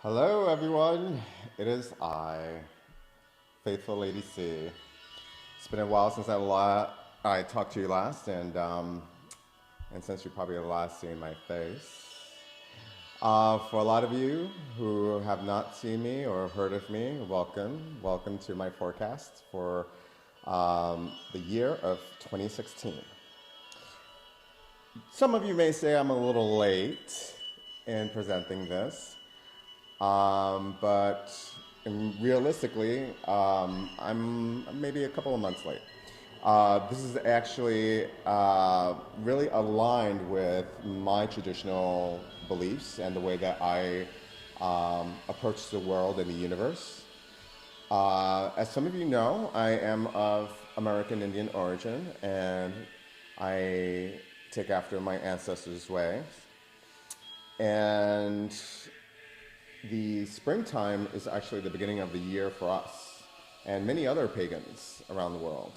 Hello, everyone. It is I, faithful Lady C. It's been a while since I talked to you last, and since you probably have last seen my face. For a lot of you who have not seen me or heard of me, welcome. Welcome to my forecast for the year of 2016. Some of you may say I'm a little late in presenting this. But realistically, I'm maybe a couple of months late. This is actually really aligned with my traditional beliefs and the way that I approach the world and the universe. As some of you know, I am of American Indian origin, and I take after my ancestors' ways. And the springtime is actually the beginning of the year for us and many other pagans around the world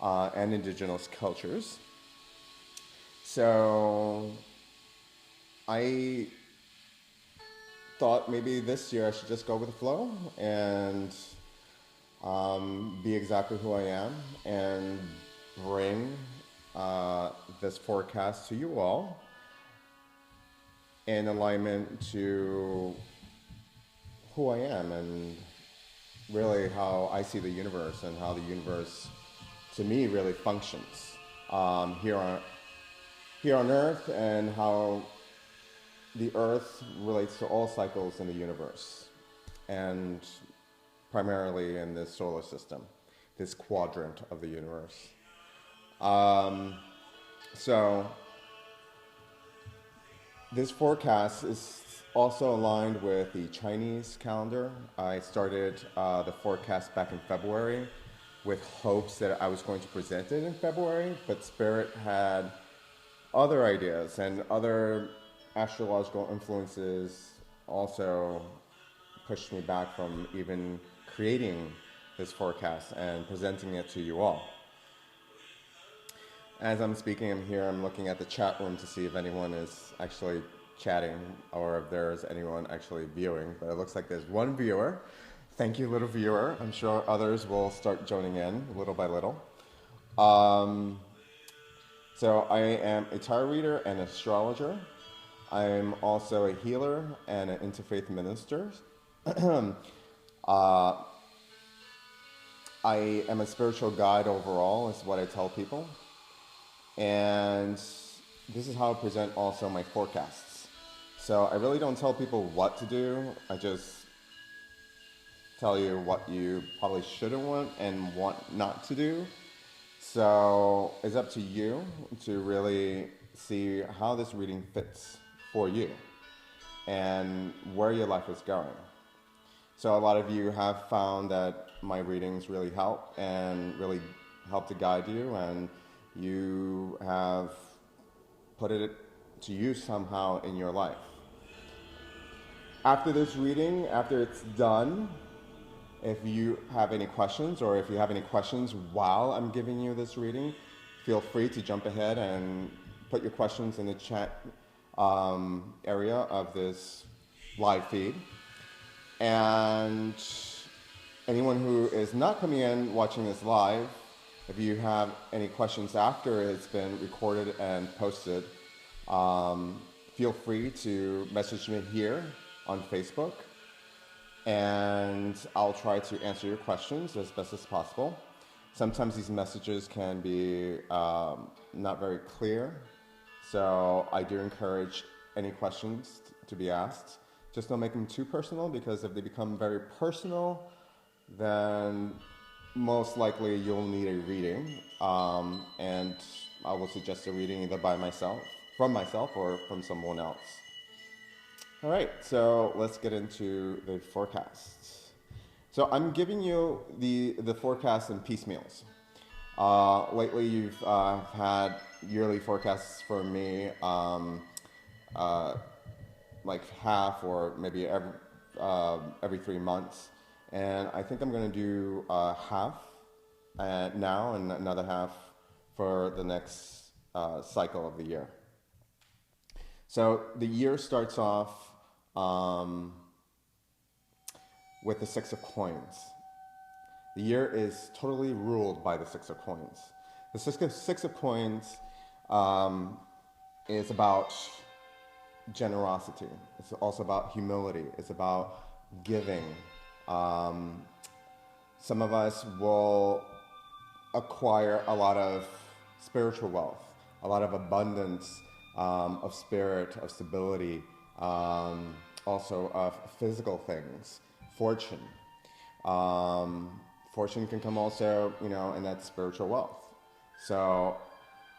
and indigenous cultures. So I thought maybe this year I should just go with the flow and be exactly who I am and bring this forecast to you all in alignment to who I am and really how I see the universe and how the universe, to me, really functions here on Earth, and how the Earth relates to all cycles in the universe, and primarily in this solar system, this quadrant of the universe. So this forecast is also aligned with the Chinese calendar. I started the forecast back in February with hopes that I was going to present it in February, but Spirit had other ideas and other astrological influences also pushed me back from even creating this forecast and presenting it to you all. As I'm speaking, I'm looking at the chat room to see if anyone is actually chatting or if there's anyone actually viewing, but it looks like there's one viewer. Thank you, little viewer. I'm sure others will start joining in little by little. So I am a tarot reader and astrologer. I'm also a healer and an interfaith minister. I am a spiritual guide overall, is what I tell people. And this is how I present also my forecasts. So I really don't tell people what to do. I just tell you what you probably shouldn't want and want not to do. So it's up to you to really see how this reading fits for you and where your life is going. So a lot of you have found that my readings really help and really help to guide you, and you have put it to use somehow in your life. After this reading, after it's done, if you have any questions, or if you have any questions while I'm giving you this reading, feel free to jump ahead and put your questions in the chat area of this live feed. And anyone who is not coming in watching this live, if you have any questions after it's been recorded and posted, feel free to message me here on Facebook, and I'll try to answer your questions as best as possible. Sometimes these messages can be not very clear, so I do encourage any questions to be asked. Just don't make them too personal, because if they become very personal, then most likely you'll need a reading, and I will suggest a reading either from myself, or from someone else. All right, so let's get into the forecasts. So I'm giving you the forecast in piecemeals. Lately, you've had yearly forecasts for me, like half or maybe every 3 months. And I think I'm going to do half now and another half for the next cycle of the year. So the year starts off with the Six of Coins. The year is totally ruled by the Six of Coins. The Six of Coins is about generosity. It's also about humility. It's about giving. Some of us will acquire a lot of spiritual wealth, a lot of abundance of spirit, of stability, also of physical things, fortune. Fortune can come also, in that spiritual wealth. So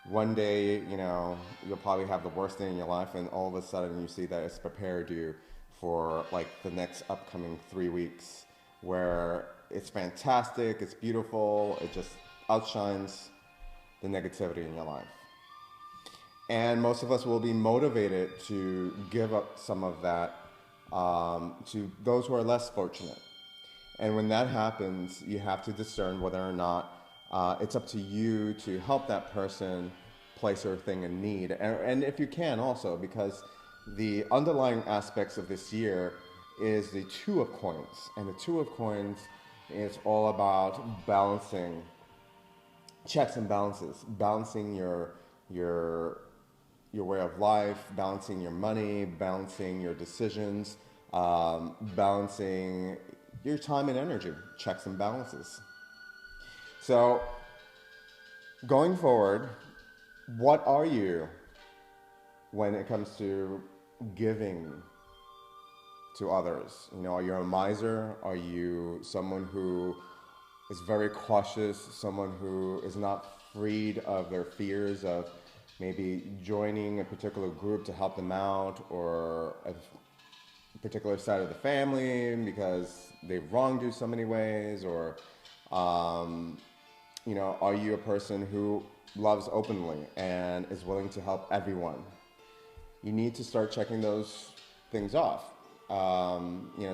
one day, you'll probably have the worst day in your life, and all of a sudden you see that it's prepared you for like the next upcoming 3 weeks where it's fantastic, it's beautiful, it just outshines the negativity in your life. And most of us will be motivated to give up some of that to those who are less fortunate. And when that happens, you have to discern whether or not it's up to you to help that person place or thing in need. And if you can also, because the underlying aspects of this year is the Two of Coins. And the Two of Coins is all about balancing checks and balances, balancing your way of life, balancing your money, balancing your decisions, balancing your time and energy, checks and balances. So going forward, what are you when it comes to giving to others? Are you a miser? Are you someone who is very cautious, someone who is not freed of their fears of maybe joining a particular group to help them out, or a particular side of the family because they've wronged you so many ways? Or are you a person who loves openly and is willing to help everyone? You need to start checking those things off.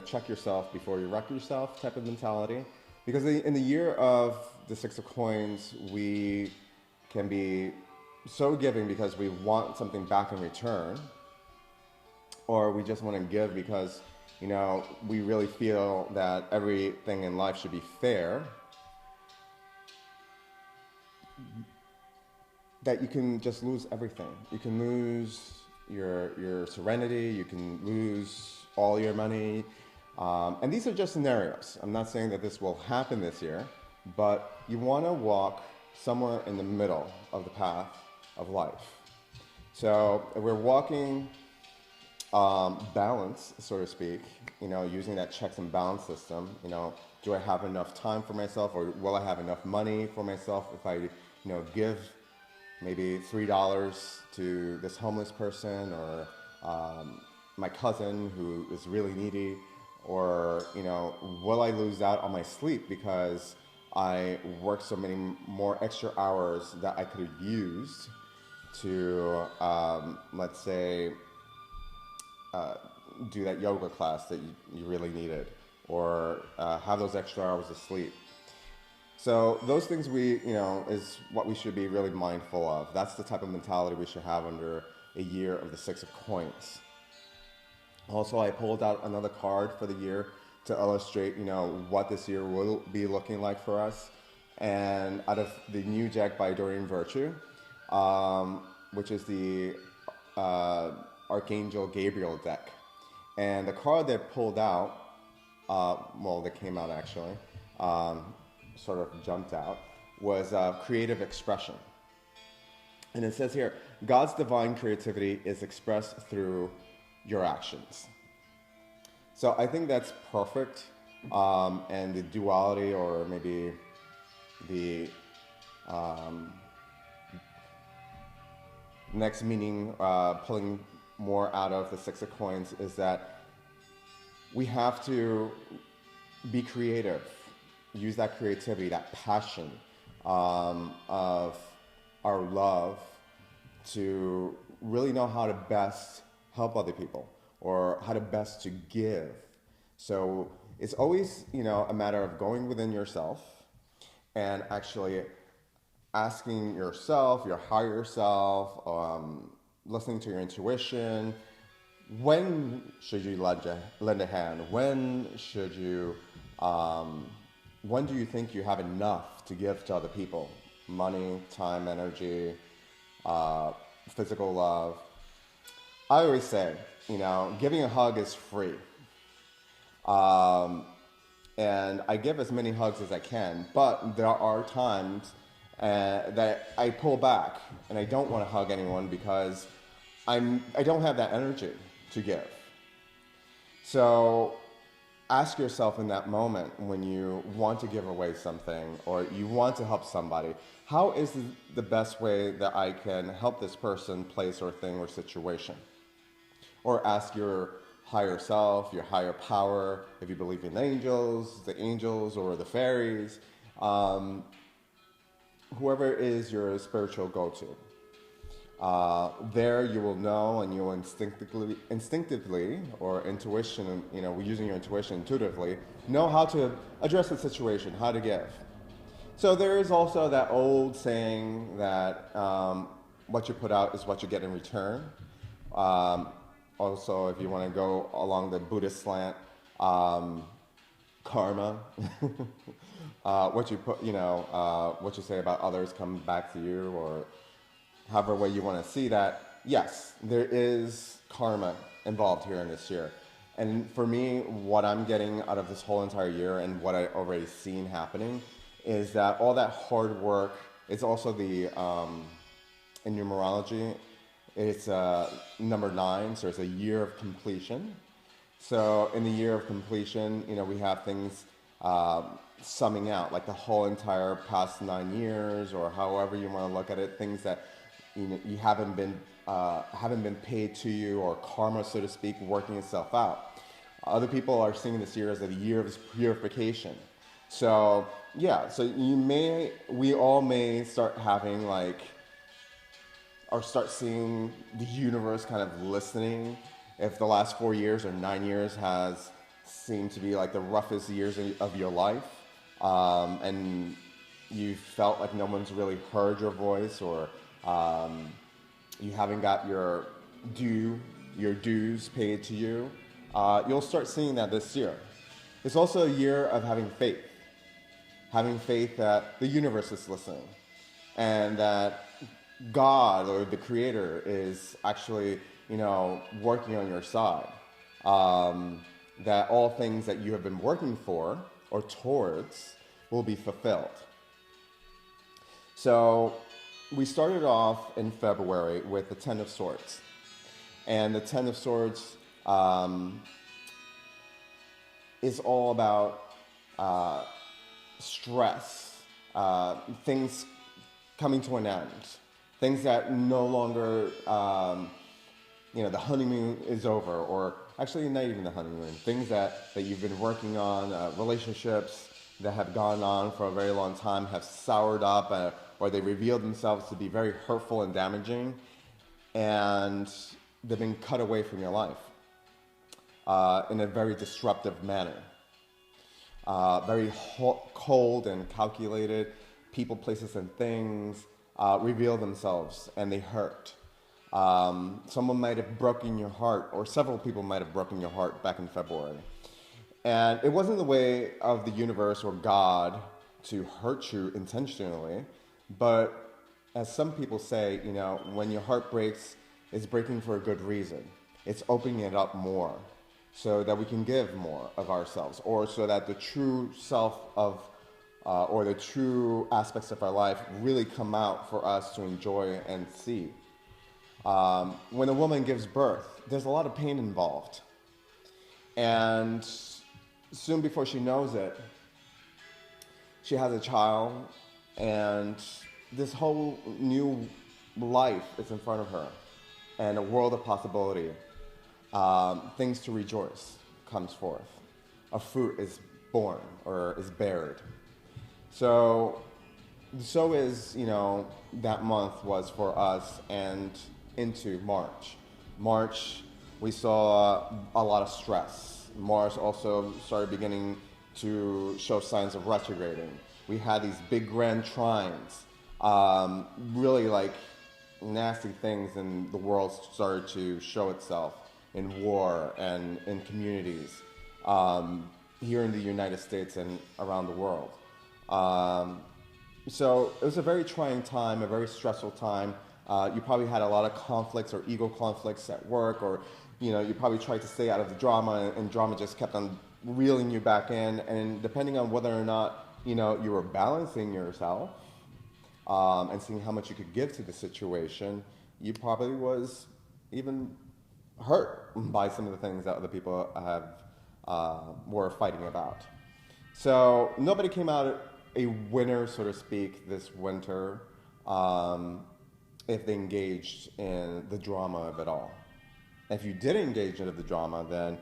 Check yourself before you wreck yourself type of mentality. Because in the year of the Six of Coins, we can be so giving because we want something back in return, or we just want to give because, we really feel that everything in life should be fair, that you can just lose everything. You can lose your serenity, you can lose all your money. And these are just scenarios. I'm not saying that this will happen this year, but you want to walk somewhere in the middle of the path of life. So if we're walking balance, so to speak, using that checks and balance system, do I have enough time for myself, or will I have enough money for myself if I, give maybe $3 to this homeless person, or my cousin who is really needy? Or, will I lose out on my sleep because I work so many more extra hours that I could have used to, let's say, do that yoga class that you really needed, or have those extra hours of sleep? So those things is what we should be really mindful of. That's the type of mentality we should have under a year of the Six of Coins. Also, I pulled out another card for the year to illustrate, what this year will be looking like for us. And out of the new deck by Doreen Virtue, which is the Archangel Gabriel deck. And the card that pulled out, that came out actually, sort of jumped out, was creative expression. And it says here, God's divine creativity is expressed through your actions. So I think that's perfect. And the duality, or maybe the next meaning, pulling more out of the Six of Coins, is that we have to be creative, use that creativity, that passion of our love to really know how to best help other people, or how to best to give. So it's always, a matter of going within yourself and actually asking yourself, your higher self, listening to your intuition, when should you lend a hand? When do you think you have enough to give to other people? Money, time, energy, physical love. I always say, giving a hug is free. And I give as many hugs as I can, but there are times that I pull back and I don't want to hug anyone because I don't have that energy to give. So ask yourself in that moment when you want to give away something or you want to help somebody, how is the best way that I can help this person, place, or thing or situation? Or ask your higher self, your higher power, if you believe in the angels or the fairies, whoever is your spiritual go-to. There you will know and you will instinctively or intuition, using your intuition intuitively, know how to address the situation, how to give. So there is also that old saying that what you put out is what you get in return. Also, if you want to go along the Buddhist slant, karma. What you put, what you say about others comes back to you, or however way you want to see that. Yes, there is karma involved here in this year. And for me, what I'm getting out of this whole entire year and what I already seen happening is that all that hard work, it's also the, in numerology, it's number 9, so it's a year of completion. So in the year of completion, we have things summing out, like the whole entire past 9 years, or however you want to look at it, things that you haven't been paid to you, or karma, so to speak, working itself out. Other people are seeing this year as a year of purification. So yeah, so we all may start having or start seeing the universe kind of listening. If the last 4 years or 9 years has seemed to be like the roughest years of your life, and you felt like no one's really heard your voice, or you haven't got your dues paid to you, you'll start seeing that this year. It's also a year of having faith that the universe is listening, and that God or the Creator is actually, working on your side. That all things that you have been working for or towards will be fulfilled. So we started off in February with the Ten of Swords. And the Ten of Swords is all about stress, things coming to an end. Things that no longer, the honeymoon is over, or actually not even the honeymoon. Things that you've been working on, relationships that have gone on for a very long time have soured up, or they revealed themselves to be very hurtful and damaging, and they've been cut away from your life in a very disruptive manner. Very cold and calculated. People, places, and things reveal themselves, and they hurt. Someone might have broken your heart, or several people might have broken your heart back in February. And it wasn't the way of the universe or God to hurt you intentionally, but as some people say, when your heart breaks, it's breaking for a good reason. It's opening it up more so that we can give more of ourselves, or so that the true self of or the true aspects of our life really come out for us to enjoy and see. When a woman gives birth, there's a lot of pain involved. And soon before she knows it, she has a child, and this whole new life is in front of her, and a world of possibility. Things to rejoice comes forth. A fruit is born or is bared. So is, that month was for us, and into March. March, we saw a lot of stress. Mars also started beginning to show signs of retrograding. We had these big grand trines, really nasty things in the world started to show itself. in war and in communities here in the United States and around the world. So it was a very trying time, a very stressful time. You probably had a lot of conflicts or ego conflicts at work, or you probably tried to stay out of the drama, and drama just kept on reeling you back in. And depending on whether or not you were balancing yourself and seeing how much you could give to the situation, you probably was even hurt by some of the things that other people were fighting about. So nobody came out a winner, so to speak, this winter if they engaged in the drama of it all. If you did engage in the drama, then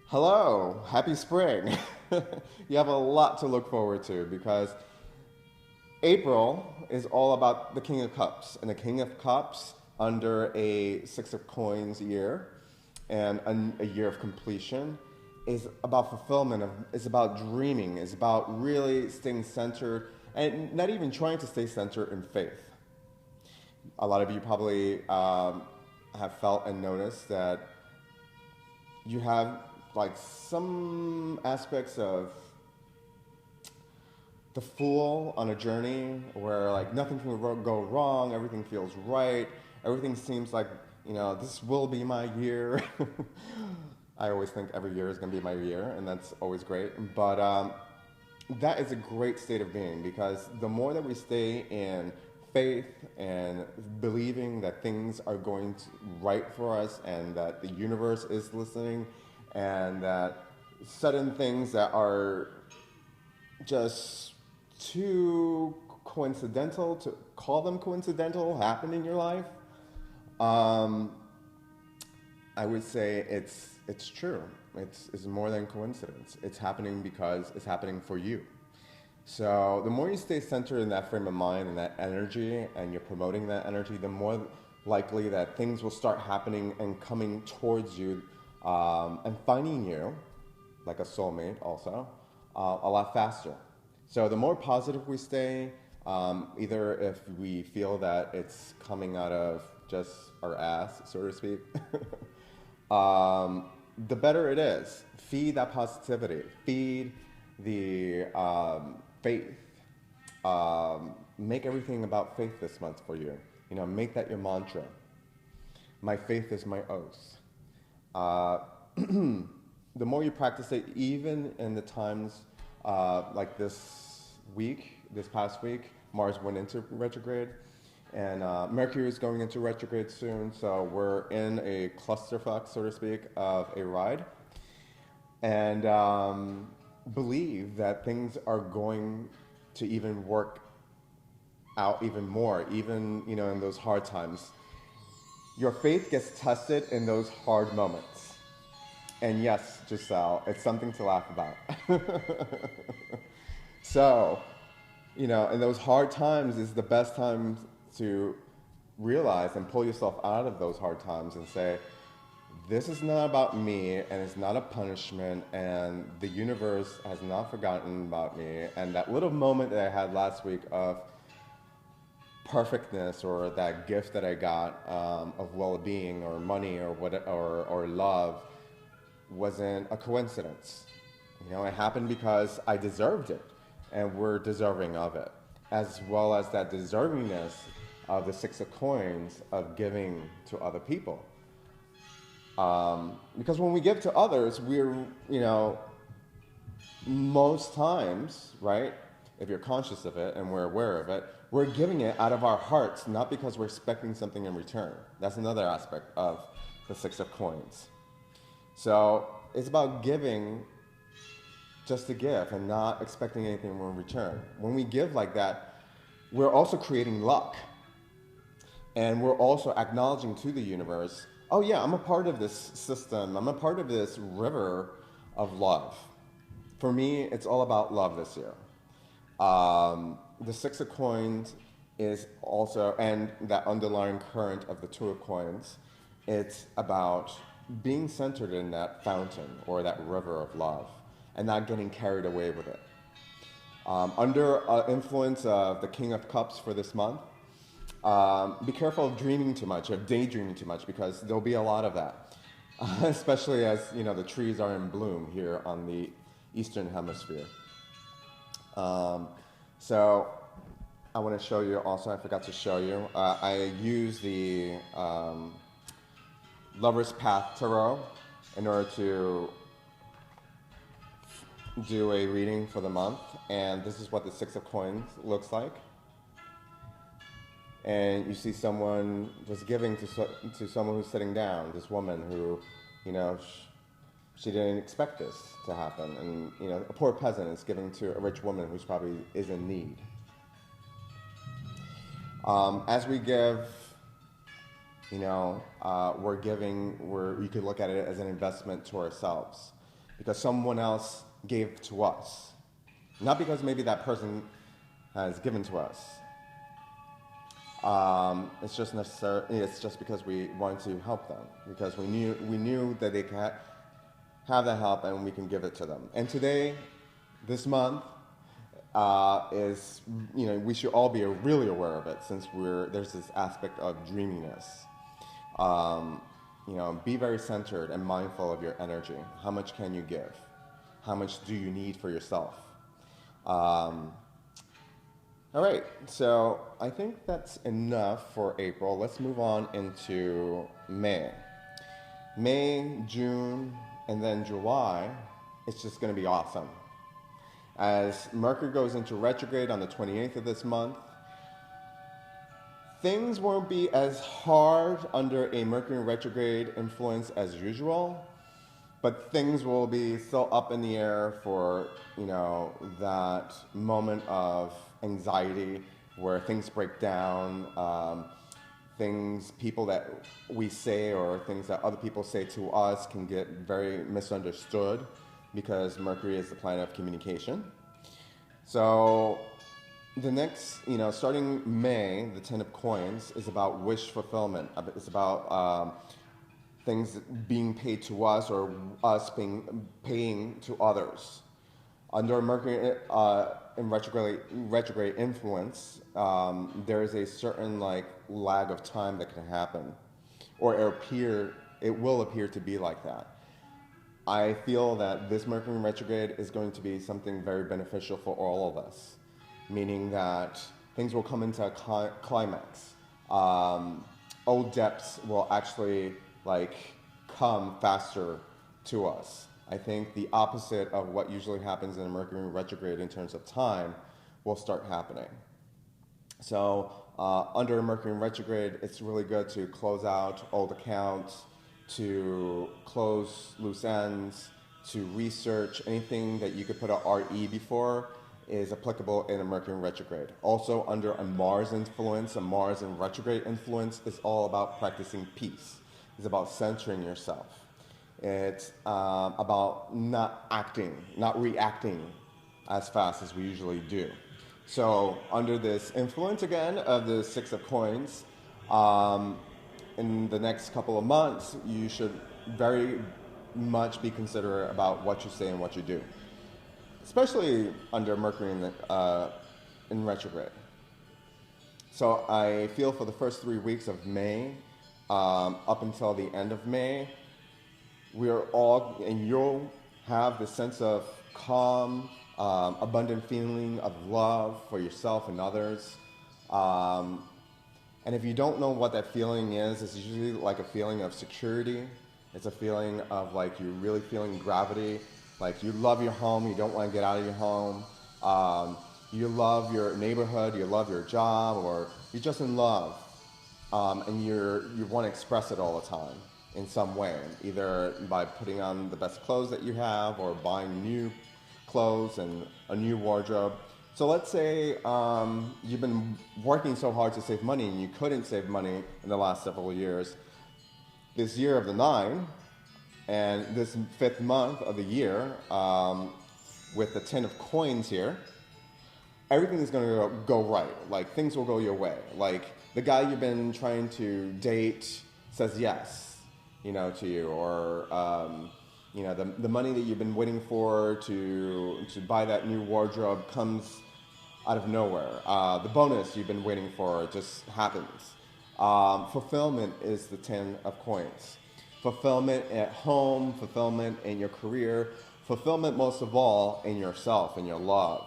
hello, happy spring. You have a lot to look forward to, because April is all about the King of Cups, and the King of Cups under a Six of Coins year and a year of completion is about fulfillment, it's about dreaming, it's about really staying centered and not even trying to stay centered in faith. A lot of you probably have felt and noticed that you have like some aspects of the fool on a journey where like nothing can go wrong, everything feels right, everything seems like, this will be my year. I always think every year is going to be my year, and that's always great. But that is a great state of being, because the more that we stay in faith and believing that things are going right for us, and that the universe is listening, and that sudden things that are just too coincidental to call them coincidental happen in your life, I would say it's true. It's more than coincidence. It's happening because it's happening for you. So the more you stay centered in that frame of mind and that energy, and you're promoting that energy, the more likely that things will start happening and coming towards you and finding you, like a soulmate also, a lot faster. So the more positive we stay, either if we feel that it's coming out of just our ass, so to speak, the better it is. Feed that positivity. Feed the faith. Make everything about faith this month for you. Make that your mantra. My faith is my oath. The more you practice it, even in the times like this past week, Mars went into retrograde, and Mercury is going into retrograde soon, so we're in a clusterfuck, so to speak, of a ride. And believe that things are going to even work out even more, even in those hard times. Your faith gets tested in those hard moments. And yes, Giselle, it's something to laugh about. So, in those hard times is the best time to realize and pull yourself out of those hard times and say, this is not about me, and it's not a punishment, and the universe has not forgotten about me. And that little moment that I had last week of perfectness, or that gift that I got of well-being or money or love, wasn't a coincidence. It happened because I deserved it, and we're deserving of it, as well as that deservingness of the Six of Coins of giving to other people. Because when we give to others, we're, most times, right, if you're conscious of it and we're aware of it, we're giving it out of our hearts, not because we're expecting something in return. That's another aspect of the Six of Coins. So it's about giving just to give and not expecting anything in return. When we give like that, we're also creating luck. And we're also acknowledging to the universe, oh yeah, I'm a part of this system. I'm a part of this river of love. For me, it's all about love this year. The Six of Coins is also, and that underlying current of the Two of Coins, it's about being centered in that fountain or that river of love and not getting carried away with it. Under influence of the King of Cups for this month, be careful of dreaming too much, of daydreaming too much, because there'll be a lot of that. especially as the trees are in bloom here on the Eastern Hemisphere. So I want to show you also, I forgot to show you, I use the Lover's Path Tarot in order to do a reading for the month, and this is what the Six of Coins looks like. And you see someone just giving to someone who's sitting down, this woman who, she didn't expect this to happen. And, a poor peasant is giving to a rich woman who's probably is in need. As we give, we're giving, you could look at it as an investment to ourselves, because someone else gave to us. Not because maybe that person has given to us. It's just because we wanted to help them, because we knew that they could have that help and we can give it to them. And today, this month, is, we should all be really aware of it, since there's this aspect of dreaminess. Be very centered and mindful of your energy. How much can you give? How much do you need for yourself? All right, so I think that's enough for April. Let's move on into May. May, June, and then July, it's just going to be awesome. As Mercury goes into retrograde on the 28th of this month, things won't be as hard under a Mercury retrograde influence as usual, but things will be still up in the air for, that moment of anxiety where things break down, people that we say or things that other people say to us can get very misunderstood, because Mercury is the planet of communication. So the next, starting May, the 10 of Coins is about wish fulfillment. It's about things being paid to us, or us paying to others. Under Mercury in retrograde influence, there is a certain lag of time that can happen, or it will appear to be like that. I feel that this Mercury retrograde is going to be something very beneficial for all of us, meaning that things will come into a climax. Old debts will actually come faster to us. I think the opposite of what usually happens in a Mercury retrograde in terms of time will start happening. So under Mercury retrograde, it's really good to close out old accounts, to close loose ends, to research. Anything that you could put a RE before is applicable in a Mercury retrograde. Also under a Mars influence, a Mars in retrograde influence is all about practicing peace. It's about centering yourself. It's about not reacting as fast as we usually do. So under this influence again of the Six of Coins, in the next couple of months, you should very much be considerate about what you say and what you do, especially under Mercury in retrograde. So I feel for the first 3 weeks of May, up until the end of May, you'll have the sense of calm, abundant feeling of love for yourself and others. And if you don't know what that feeling is, it's usually like a feeling of security. It's a feeling of you're really feeling gravity. You love your home, you don't want to get out of your home. You love your neighborhood, you love your job, or you're just in love. And you want to express it all the time in some way, either by putting on the best clothes that you have, or buying new clothes and a new wardrobe. So let's say you've been working so hard to save money and you couldn't save money in the last several years. This year of the 9 and this 5th month of the year, with the 10 of Coins here, everything is going to go right. Things will go your way. The guy you've been trying to date says yes, to you, or the money that you've been waiting for to buy that new wardrobe comes out of nowhere. The bonus you've been waiting for just happens. Fulfillment is the 10 of Coins. Fulfillment at home, fulfillment in your career, fulfillment most of all in yourself, in your love,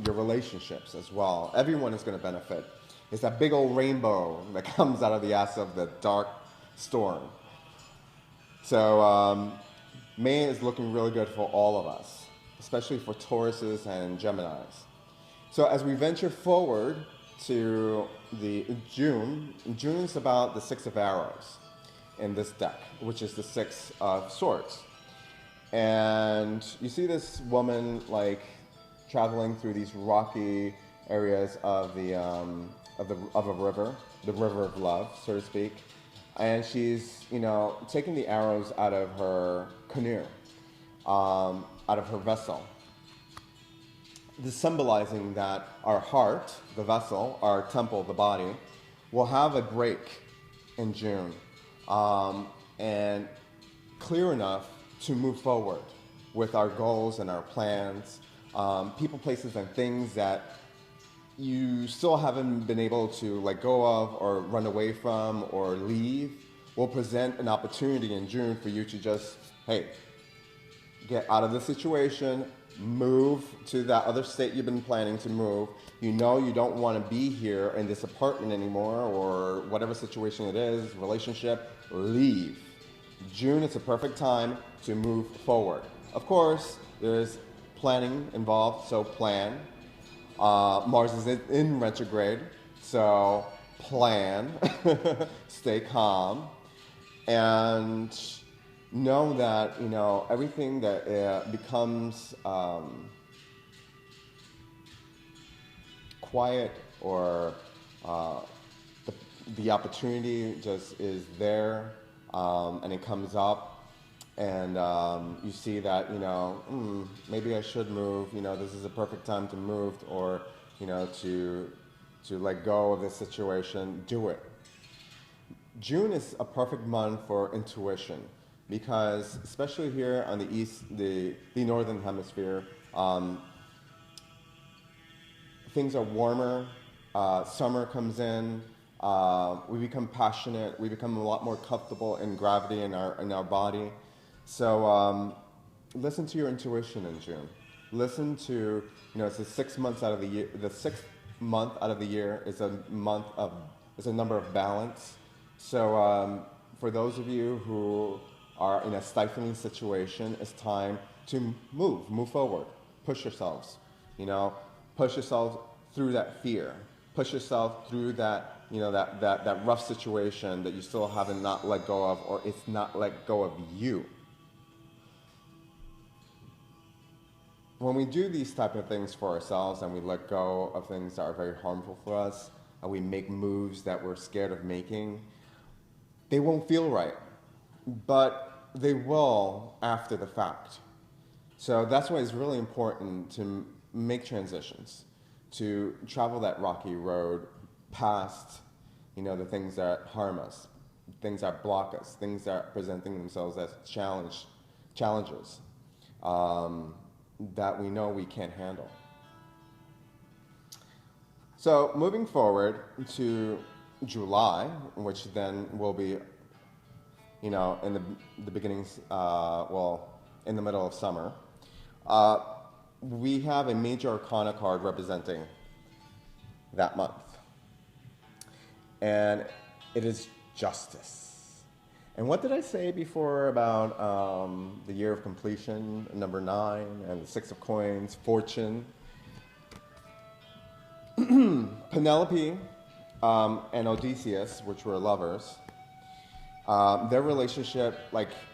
your relationships as well. Everyone is going to benefit. It's that big old rainbow that comes out of the ass of the dark storm. So May is looking really good for all of us, especially for Tauruses and Geminis. So as we venture forward to the June is about the Six of Arrows in this deck, which is the Six of Swords. And you see this woman like traveling through these rocky areas of a river, the river of love, so to speak. And she's, taking the arrows out of her canoe, out of her vessel. This symbolizing that our heart, the vessel, our temple, the body, will have a break in June, and clear enough to move forward with our goals and our plans, people, places, and things that you still haven't been able to let go of or run away from or leave. Will present an opportunity in June for you to just, hey, get out of the situation, move to that other state you've been planning to move. You know you don't want to be here in this apartment anymore or whatever situation it is, relationship, leave. June is a perfect time to move forward. Of course, there's planning involved, so plan. Mars is in retrograde, so plan, stay calm, and know that, everything that becomes quiet or the opportunity just is there, and it comes up. And you see that, maybe I should move, this is a perfect time to move, or, to let go of this situation, do it. June is a perfect month for intuition because, especially here on the east, the northern hemisphere, things are warmer, summer comes in, we become passionate, we become a lot more comfortable in gravity in our body. So listen to your intuition in June. Listen to, it's the 6 months out of the year. The 6th month out of the year is a number of balance. So for those of you who are in a stifling situation, it's time to move forward, push yourselves. Push yourself through that fear. Push yourself through that, that rough situation that you still haven't not let go of, or it's not let go of you. When we do these type of things for ourselves and we let go of things that are very harmful for us, and we make moves that we're scared of making, they won't feel right, but they will after the fact. So that's why it's really important to make transitions, to travel that rocky road past, the things that harm us, things that block us, things that are presenting themselves as challenges. That we know we can't handle. So moving forward to July, which then will be, in the beginnings, in the middle of summer, we have a major arcana card representing that month. And it is justice. And what did I say before about the year of completion, number 9, and the 6 of coins, fortune? Penelope and Odysseus, which were lovers, their relationship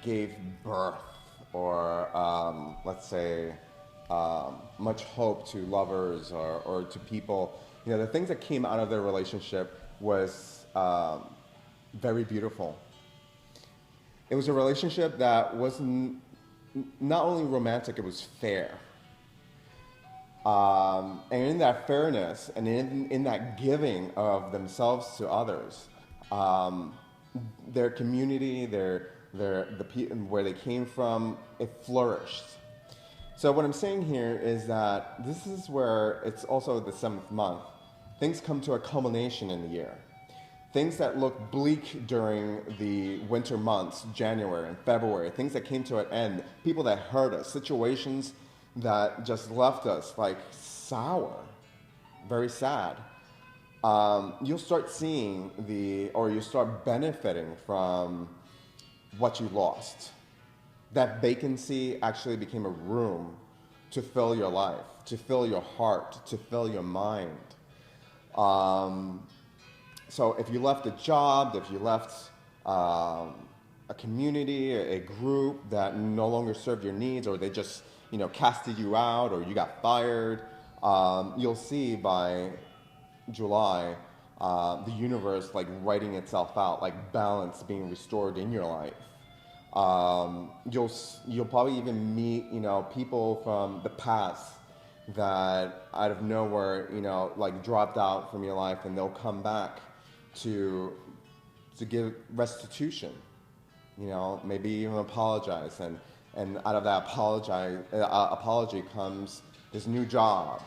gave birth, or let's say, much hope to lovers or to people. The things that came out of their relationship was very beautiful. It was a relationship that was not only romantic, it was fair. And in that fairness and in that giving of themselves to others, their community, where they came from, it flourished. So what I'm saying here is that this is where it's also the 7th month. Things come to a culmination in the year. things that look bleak during the winter months, January and February, things that came to an end, people that hurt us, situations that just left us like sour, very sad. You'll start seeing you start benefiting from what you lost. That vacancy actually became a room to fill your life, to fill your heart, to fill your mind. So if you left a job, if you left a community, a group that no longer served your needs, or they just casted you out, or you got fired, you'll see by July the universe like writing itself out, like balance being restored in your life. You'll probably even meet people from the past that out of nowhere like dropped out from your life, and they'll come back to give restitution, maybe even apologize, and out of that apology comes this new job,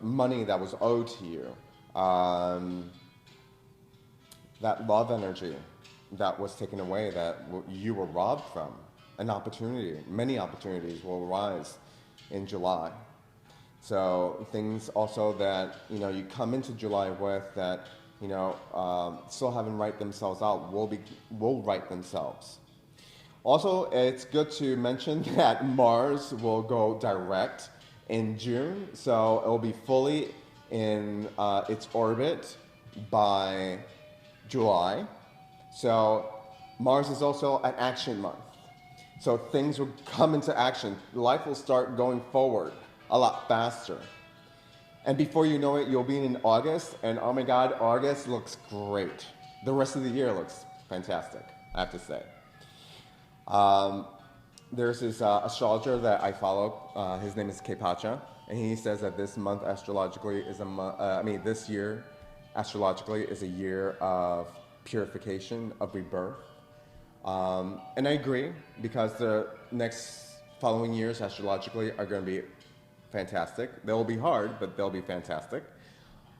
money that was owed to you, that love energy that was taken away, that you were robbed from, an opportunity. Many opportunities will arise in July. So things also that you come into July with that still haven't right themselves out will right themselves. Also, it's good to mention that Mars will go direct in June, so it will be fully in its orbit by July. So Mars is also an action month. So things will come into action. Life will start going forward a lot faster. And before you know it, you'll be in August, and oh my God, August looks great. The rest of the year looks fantastic, I have to say. There's this astrologer that I follow. His name is Kekiwa'nei, and he says that this month astrologically is this year astrologically is a year of purification, of rebirth. And I agree, because the next following years astrologically are going to be fantastic. They'll be hard, but they'll be fantastic.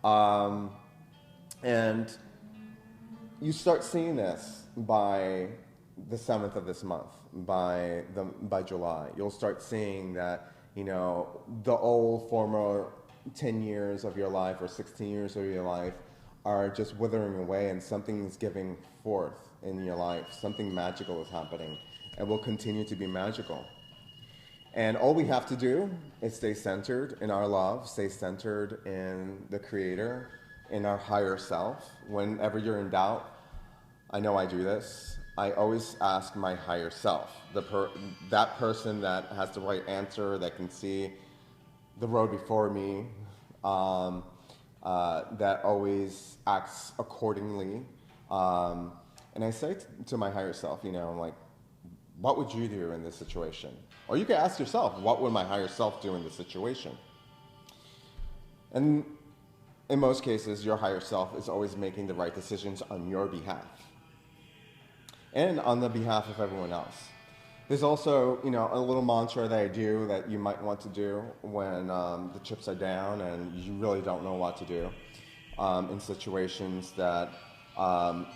And you start seeing this by the 7th of this month, by July. You'll start seeing that, the old former 10 years of your life or 16 years of your life are just withering away, and something's giving forth in your life. Something magical is happening, and will continue to be magical. And all we have to do is stay centered in our love, stay centered in the Creator, in our higher self. Whenever you're in doubt, I know I do this, I always ask my higher self, that person that has the right answer, that can see the road before me, that always acts accordingly. And I say to my higher self, like, what would you do in this situation? Or you could ask yourself, what would my higher self do in this situation? And in most cases, your higher self is always making the right decisions on your behalf and on the behalf of everyone else. There's also, a little mantra that I do that you might want to do when the chips are down and you really don't know what to do in situations that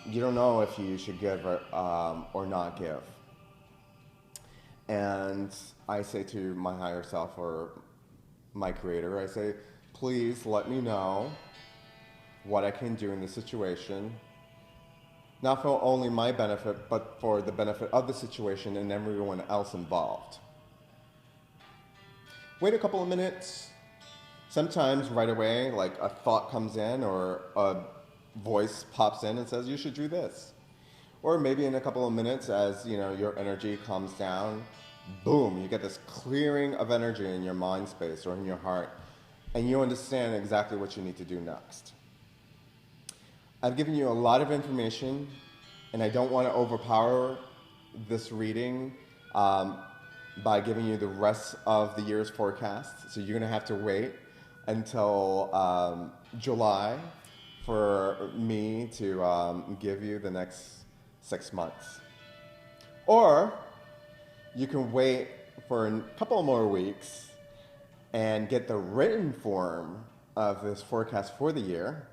you don't know if you should give or not give. And I say to my higher self or my Creator, I say, please let me know what I can do in this situation, not for only my benefit, but for the benefit of the situation and everyone else involved. Wait a couple of minutes. Sometimes right away, like a thought comes in or a voice pops in and says, you should do this. Or maybe in a couple of minutes, as your energy calms down, boom, you get this clearing of energy in your mind space or in your heart, and you understand exactly what you need to do next. I've given you a lot of information, and I don't want to overpower this reading by giving you the rest of the year's forecast. So you're going to have to wait until July for me to give you the next 6 months. Or you can wait for a couple more weeks and get the written form of this forecast for the year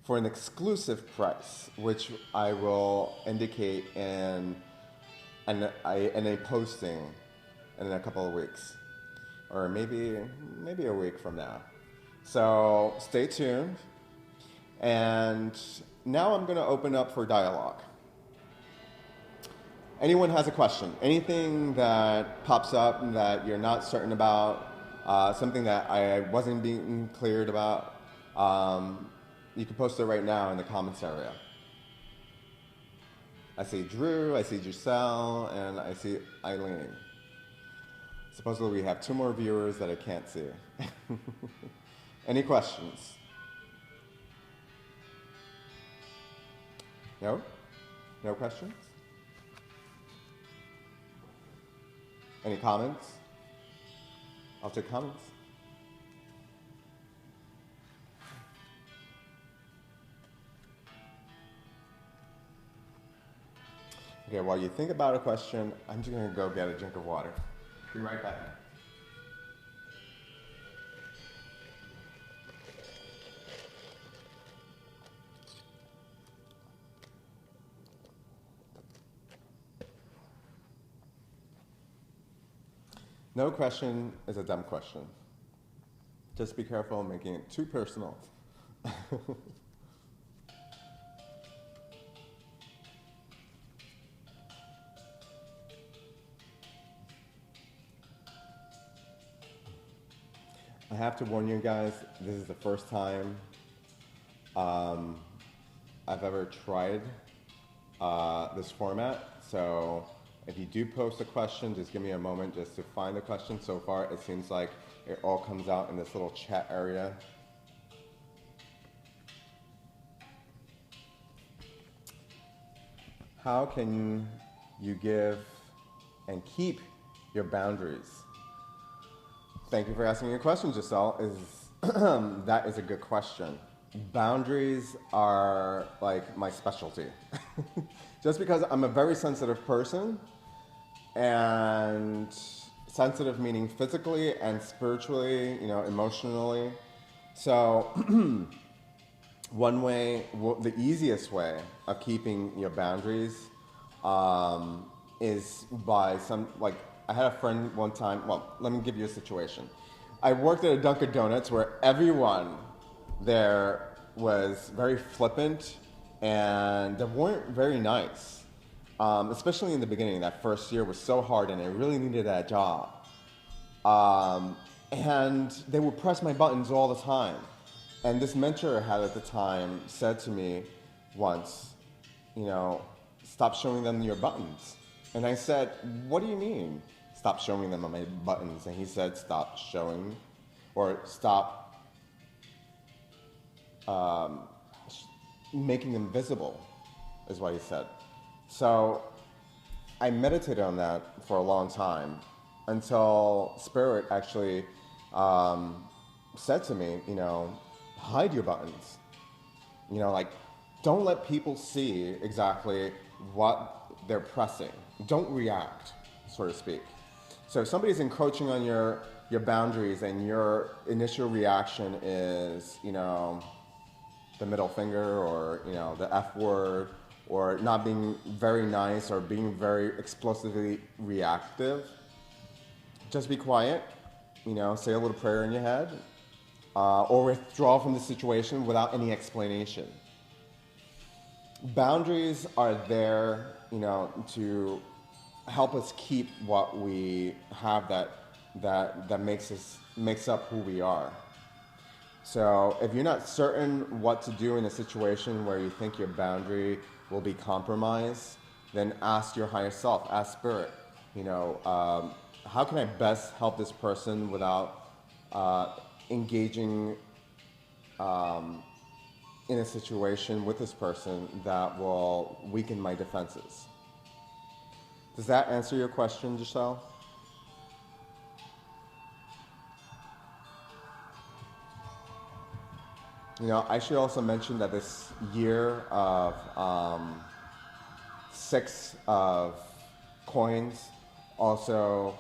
for an exclusive price, which I will indicate in a posting in a couple of weeks, or maybe a week from now. So stay tuned. And now I'm going to open up for dialogue. Anyone has a question, anything that pops up that you're not certain about, something that I wasn't being cleared about, you can post it right now in the comments area. I see Drew, I see Giselle, and I see Eileen. Supposedly we have 2 more viewers that I can't see. Any questions? No? No questions? Any comments? I'll take comments. Okay, while you think about a question, I'm just going to go get a drink of water. Be right back. No question is a dumb question. Just be careful making it too personal. I have to warn you guys, this is the first time I've ever tried this format. So if you do post a question, just give me a moment just to find the question. So far, it seems like it all comes out in this little chat area. How can you give and keep your boundaries? Thank you for asking a question, Giselle. That is a good question. Boundaries are like my specialty. Just because I'm a very sensitive person, and sensitive meaning physically and spiritually, emotionally. So one way, the easiest way of keeping your boundaries is by I had a friend one time, well, let me give you a situation. I worked at a Dunkin' Donuts where everyone there was very flippant and they weren't very nice. Especially in the beginning, that first year was so hard and I really needed that job. And they would press my buttons all the time. And this mentor I had at the time said to me once, stop showing them your buttons. And I said, what do you mean? Stop showing them my buttons. And he said, stop showing, or stop making them visible, is what he said. So I meditated on that for a long time until Spirit actually said to me, hide your buttons. Don't let people see exactly what they're pressing. Don't react, so to speak. So if somebody's encroaching on your boundaries and your initial reaction is, the middle finger or, the F word, or not being very nice or being very explosively reactive, just be quiet, say a little prayer in your head, or withdraw from the situation without any explanation. Boundaries are there, to help us keep what we have that makes up who we are. So if you're not certain what to do in a situation where you think your boundary will be compromised, then ask your higher self, ask Spirit, how can I best help this person without engaging in a situation with this person that will weaken my defenses? Does that answer your question, Giselle? I should also mention that this year of 6 of coins also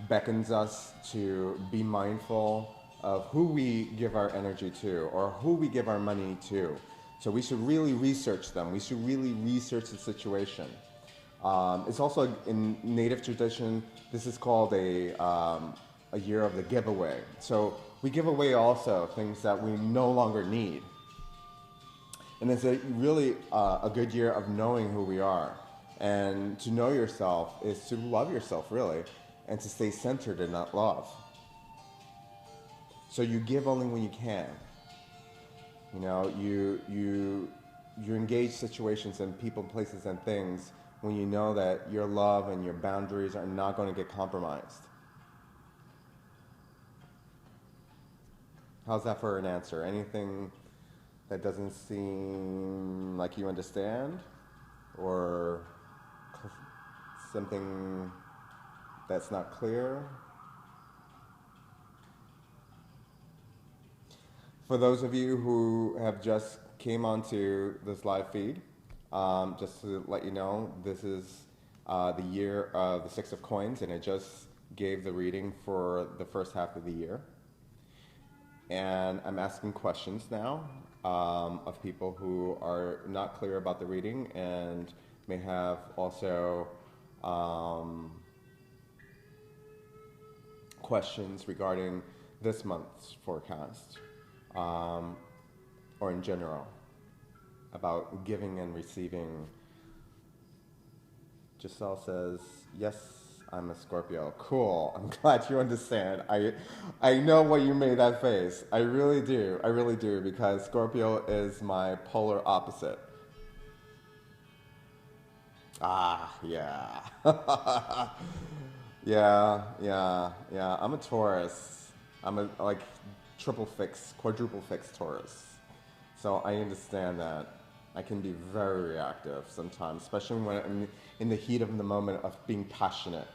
beckons us to be mindful of who we give our energy to or who we give our money to. So we should really research them. We should really research the situation. It's also in Native tradition, this is called a year of the giveaway. So we give away also things that we no longer need. And it's really a good year of knowing who we are. And to know yourself is to love yourself, really, and to stay centered in that love. So you give only when you can. You know, you engage situations and people, places, and things when you know that your love and your boundaries are not going to get compromised. How's that for an answer? Anything that doesn't seem like you understand? Or something that's not clear? For those of you who have just came onto this live feed, just to let you know, this is the year of the Six of Coins, and I just gave the reading for the first half of the year. And I'm asking questions now of people who are not clear about the reading and may have also questions regarding this month's forecast, or in general, about giving and receiving. Giselle says, yes, I'm a Scorpio. Cool. I'm glad you understand. I know why you made that face. I really do, because Scorpio is my polar opposite. Ah, yeah. yeah. I'm a Taurus. I'm a quadruple fix Taurus. So I understand that. I can be very reactive sometimes, especially when I'm in the heat of the moment of being passionate.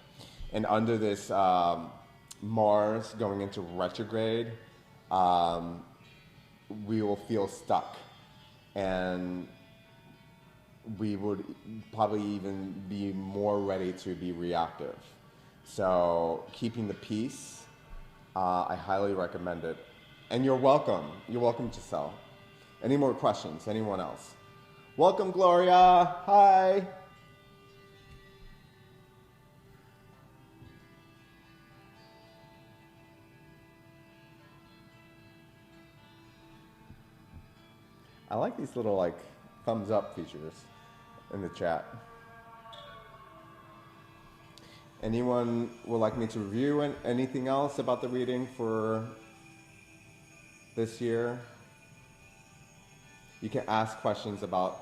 And under this Mars going into retrograde, we will feel stuck. And we would probably even be more ready to be reactive. So keeping the peace, I highly recommend it. And you're welcome. You're welcome, Giselle. Any more questions? Anyone else? Welcome, Gloria. Hi. I like these little thumbs up features in the chat. Anyone would like me to review anything else about the reading for this year? You can ask questions about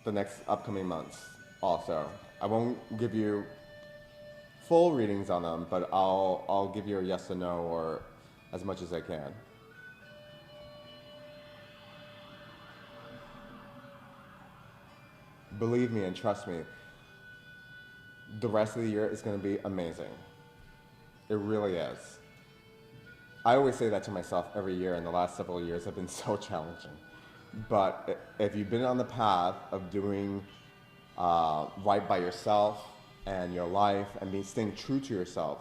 the next upcoming months also. I won't give you full readings on them, but I'll give you a yes or no, or as much as I can. Believe me and trust me, the rest of the year is going to be amazing. It really is. I always say that to myself every year, and the last several years have been so challenging. But if you've been on the path of doing right by yourself and your life and staying true to yourself,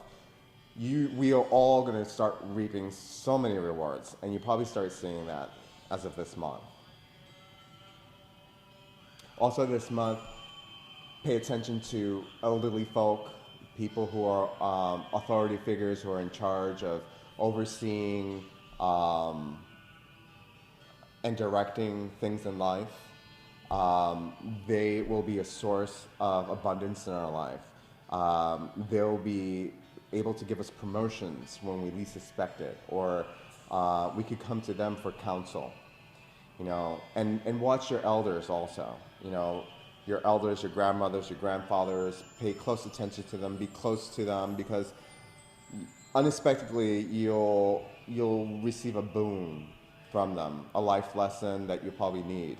we are all going to start reaping so many rewards, and you probably start seeing that as of this month. Also this month, pay attention to elderly folk, people who are authority figures who are in charge of overseeing and directing things in life. They will be a source of abundance in our life. They'll be able to give us promotions when we least expect it, or we could come to them for counsel. And watch your elders also. Your elders, your grandmothers, your grandfathers, pay close attention to them, be close to them, because unexpectedly you'll receive a boon from them, a life lesson that you probably need,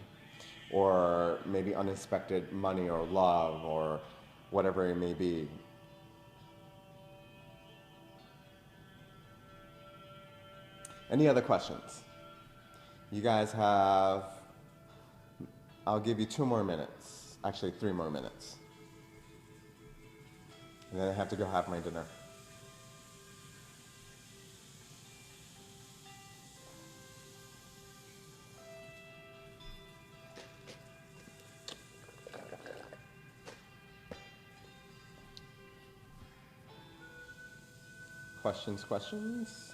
or maybe unexpected money or love or whatever it may be. Any other questions? You guys have, I'll give you 2 more minutes, actually 3 more minutes. And then I have to go have my dinner. questions?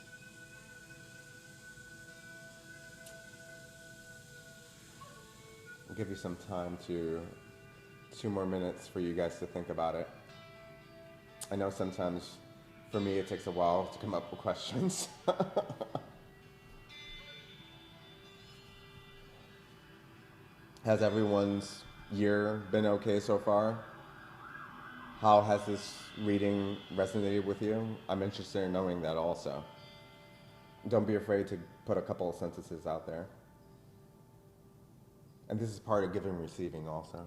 I'll give you some time 2 more minutes for you guys to think about it. I know sometimes for me it takes a while to come up with questions. Has everyone's year been okay so far? How has this reading resonated with you? I'm interested in knowing that also. Don't be afraid to put a couple of sentences out there. And this is part of giving and receiving also.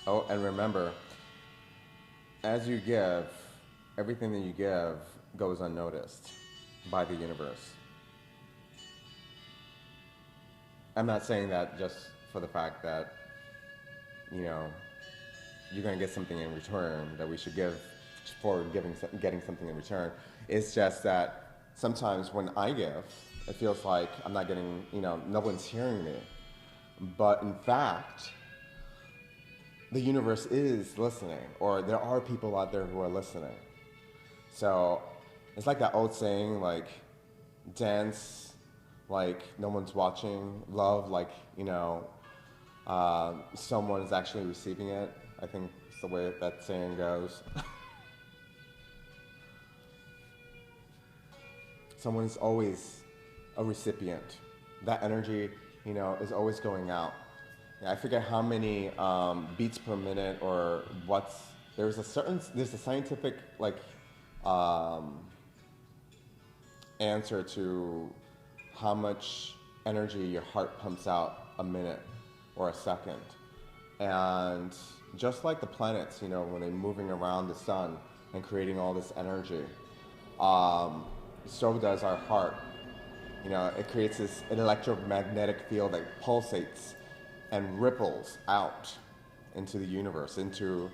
Oh, and remember, as you give, everything that you give goes unnoticed by the universe. I'm not saying that just for the fact that, you know, you're going to get something in return, that we should give for getting something in return. It's just that sometimes when I give, it feels like I'm not getting, no one's hearing me. But in fact, the universe is listening, or there are people out there who are listening. So it's like that old saying, like, dance like no one's watching, love like, someone is actually receiving it. I think it's the way that saying goes. Someone is always a recipient. That energy, is always going out. I forget how many beats per minute or there's a scientific answer to how much energy your heart pumps out a minute or a second. And just like the planets, when they're moving around the sun and creating all this energy, so does our heart. It creates this electromagnetic field that pulsates and ripples out into the universe, into,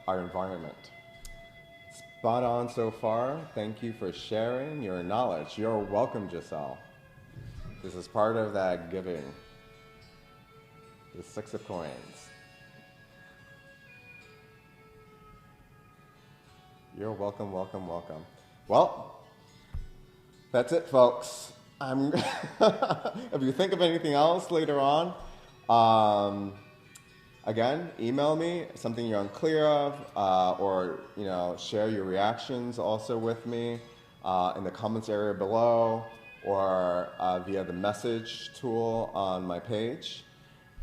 our environment. Spot on so far. Thank you for sharing your knowledge. You're welcome, Giselle. This is part of that giving. The 6 of coins. You're welcome, welcome, welcome. Well, that's it, folks. If you think of anything else later on, again, email me something you're unclear of, or share your reactions also with me in the comments area below, or via the message tool on my page.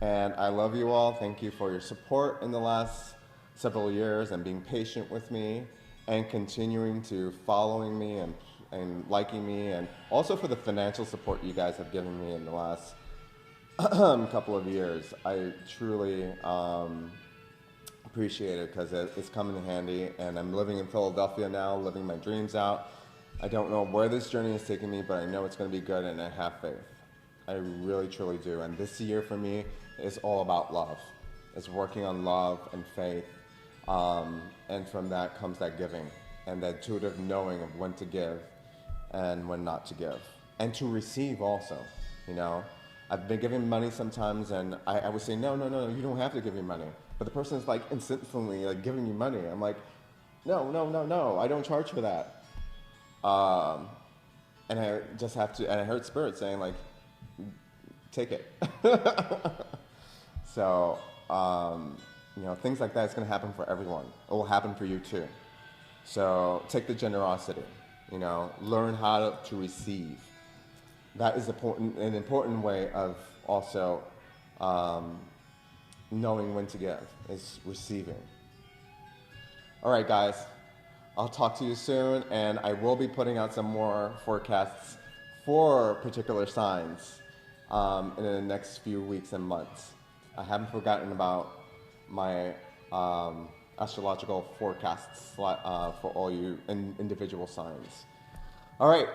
And I love you all. Thank you for your support in the last several years and being patient with me and continuing to following me and liking me, and also for the financial support you guys have given me in the last couple of years. I truly appreciate it because it's come in handy, and I'm living in Philadelphia now, living my dreams out. I don't know where this journey is taking me, but I know it's going to be good, and I have faith. I really, truly do. And this year for me is all about love. It's working on love and faith, and from that comes that giving and that intuitive knowing of when to give and when not to give, and to receive also. I've been giving money sometimes, and I would say, no, you don't have to give me money. But the person is like instantly like giving me money. I'm like, no, I don't charge for that. And I just have to, and I heard Spirit saying like, take it. So, things like that is going to happen for everyone. It will happen for you too. So take the generosity, learn how to receive. That is an important way of also knowing when to give, is receiving. All right, guys, I'll talk to you soon, and I will be putting out some more forecasts for particular signs in the next few weeks and months. I haven't forgotten about my astrological forecasts for all you individual signs. All right.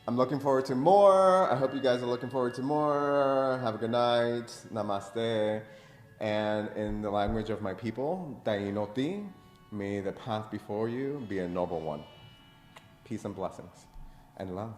I'm looking forward to more. I hope you guys are looking forward to more. Have a good night. Namaste. And in the language of my people, Dainoti, may the path before you be a noble one. Peace and blessings and love.